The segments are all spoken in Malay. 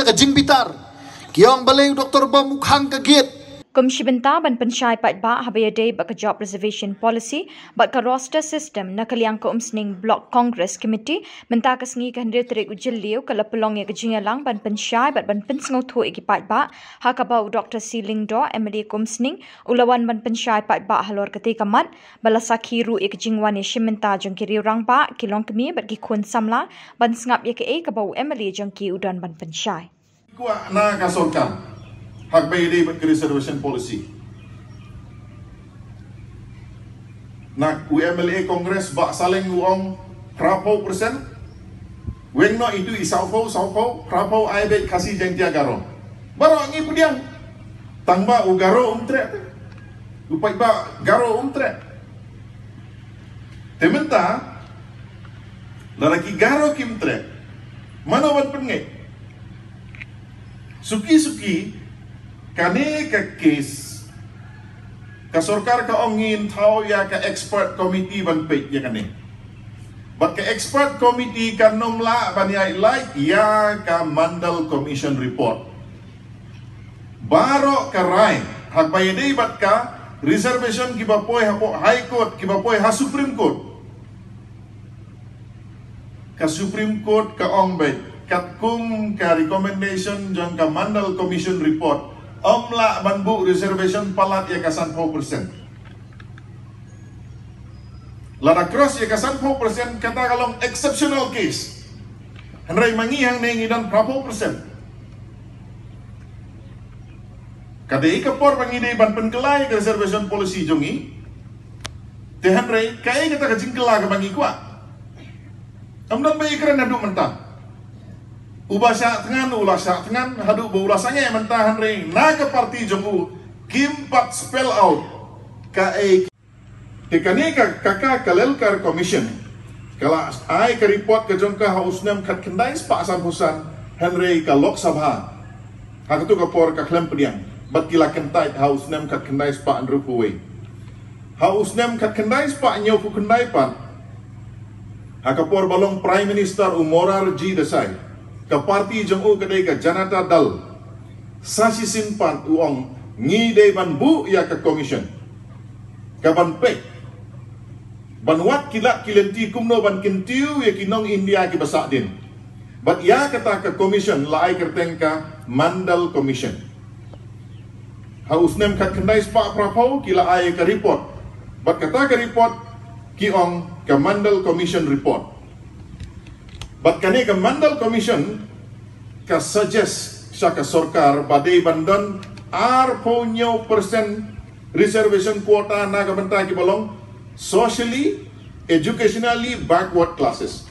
nakajimbitar. Kiyong balay Dr. Bamukhang kagit. Komisi Benta ban pensyai pat ba habayade ba ka job reservation policy ba ka roster system na kaliang ko umsning block congress committee menta kasngi kan rir tere ujil liu kala pelong ya kajinga lang ban pensyai ban pensngo thu iki pat ba hakaba Dr. Siling Do Emily kumsning ulawan ban pensyai pat ba halor kate kamat bala sakhiru ik jingwan ya shimenta jongki rang ba kilong kemi bat ki khun samla ban ngap ya ke kabau Emily jongki udan ban pensyai kuat na kasolkan hak bayar reservation policy. Nak UMLA Kongres bak saling uang berapa persen? Weng no itu isaupo berapa ai baik kasih jentia garo. Baru angi pudiang. Tangba ugaro umtre. Upai ba garo umtre. Tementa lalaki garo kimtre. Mana wan pengek? Suki-suki kane ka case ka sorkar ka ongin tau ya ka expert committee ban pe ya kane but ka expert committee kan nomla ban ya like ya ka mandal commission report baro ka rai hak bayade bat ka reservation ki bapoy hapo high court ki bapoy ha supreme court ka ong bet kat kum ka recommendation jang ka mandal commission report omla banbu reservation palat ya kasan 4%. Lada cross ya kasan 4% kata kalau exceptional case. Henry mangihang nengidan berapa persen. Kadai kapor mangide ban penkelai reservation policy jongi. Te Henry kai kata kajingkela ke bangi kuat. Amdan bayi keren aduk mentah. Ubah syak tengan, ulah syak tengan, haduk berulah sangai mentahan ring. Naga parti jemu, kimpat spell out. Kae, tekani kakak kalelkar commission. Kalau ai ke report ke jongka hausnam kat kendai sepak sampusan, Henry ke Lok Sabha. Hak tu kapor ke klem pediang. Bat kila kentai hausnam kat kendai sepak andrupuwe. Hausnam kat kendai sepak nyofu kendai pan. Hak kapor balong Prime Minister Umorar G. Desai. Ka parti jong kedai ka Janata Dal sasi simpan uang ngi dei ban bu ya ka commission ka ban pe ban wat kilat kilenti kumno ban kentiu ya kinong India ki basak din bat ya kata ka commission lai kerteng ka mandal commission haus nem kat kendai spa prapau kila ai ka report bat kata ka report ki ong ka mandal commission report. Bat kani ka mandal commission ka suggest sa ka sorkar badai bandan arponyo persen reservation quota na kabanta ki balong socially educationally backward classes.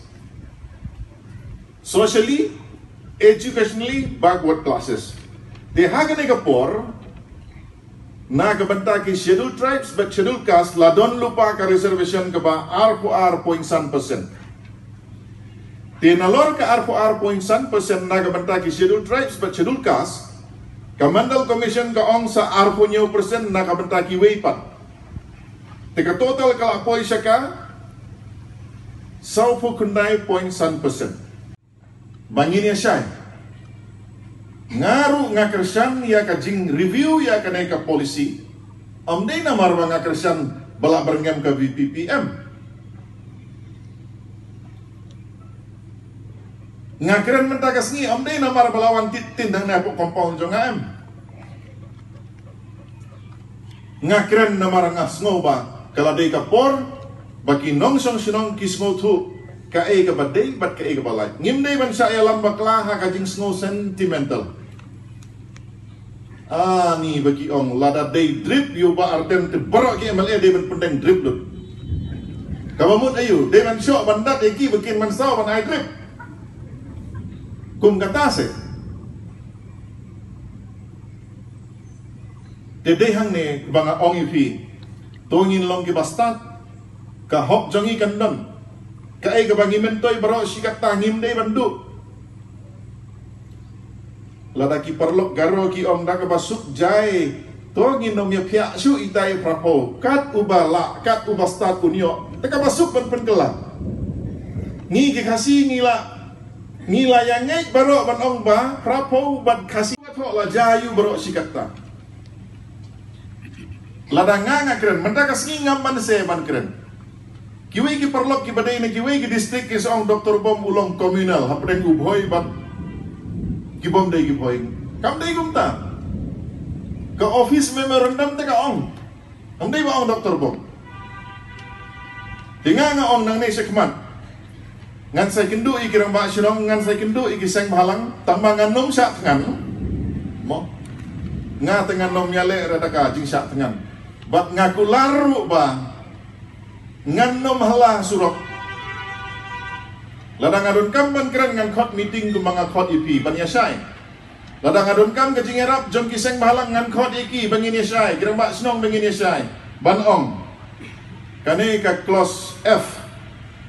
Socially educationally backward classes. De hagane ka por na kabanta ki scheduled tribes but scheduled caste ladon lupa ka reservation ka ba R.1%. Tinalor ka R.1% naga banta ki scheduled tribes but scheduled caste ka mandal commission ka ong sa R.% naga banta ki weipat. Tika total ka apoy siya ka 9.1%. Bangin niya siya. Ngaru nga kersan ya ka jing review ya ka ka policy. Amday na marwa nga kersan bala berngam ka VPPM. Ngakren mentakas ni amday na mar balawan titin dang na po compound jong am. Ngakren na mar nga sngo ba kaladay ka por baki nong song sinong kismo tu ka e ka baday bat ka e ka balay. Ngimday man sa alam bakla ha ka jing sngo sentimental. Ni bagi ong lada day drip yu ba arten te barok ki MLA day ban pendeng drip lu. Kamamut ayu day man syok bandat eki bikin man saw ban ay drip. Kum katase dedehang ne banga ong ipi tongin long ki bastat ka hok jongi kandon ka ay ka bangi mentoy baro sikat tangim dei bandu ladaki perlok garo ki ong da ka basuk jai tongin nom ya pia su itai prapo kat ubala kat ubastat kunyo ta ka basuk ban penkela ni ki kasi ngila Ngilayangai baru ban ong ba prapo ban kasih tho la jayu baru sikata. Ladanga ngakren mendakas ngingam man se ban kren. Kiwi ki perlok ki badai na kiwi ki distrik ki seong Dr. Bom ulong komunal hapren ubhoy ban ki bom dai ki boy. Kam dai gumta. Ke office memorandum te ka ong. Am dai ba ong Dr. Bom. Tinga nga ong nang nei sekmat. Ngan saya kendu iki rang ba sirong ngan saya kendu iki seng balang tamba ngan nom sak tengan mo nga tengan nom nyale rada ka jing sak tengan bat ngaku laru ba ngan nom hala surok ladang adun kam ban keren ngan khot meeting kumanga khot ipi ban yasai ladang adun kam ke jing erap jong ki seng balang ngan khot iki bangin yasai kirang ba snong bangin yasai ban ong kane ka close F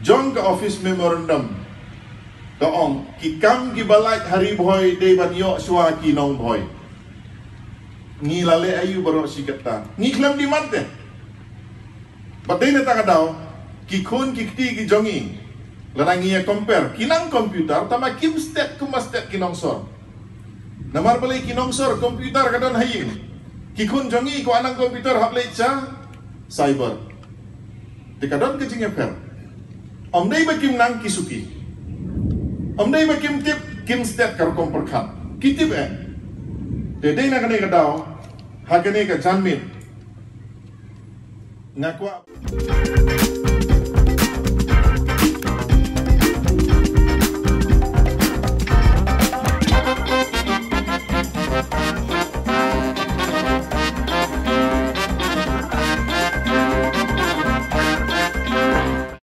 Jong ke office memorandum Kaong Kikam gibalai hari boy Day ban yok sua ki nong boy Ngi lale ayu baru sikata Ngi klam di mate Baday na takadaw Kikun kikti ki jongi Larangi ya compare Kinang komputer Tama kim step kumastet kinong sor Namar balay kinong sor Komputer kadon hayin Kikun jongi ko anang komputer haplay cha Cyber Tikadon kecingnya per Om day bakim nang kisuki. Om day bakim tip kim step kar kom perkhat. Kitip Day na kane kadaw. Hakane ka janmit. Ngakwa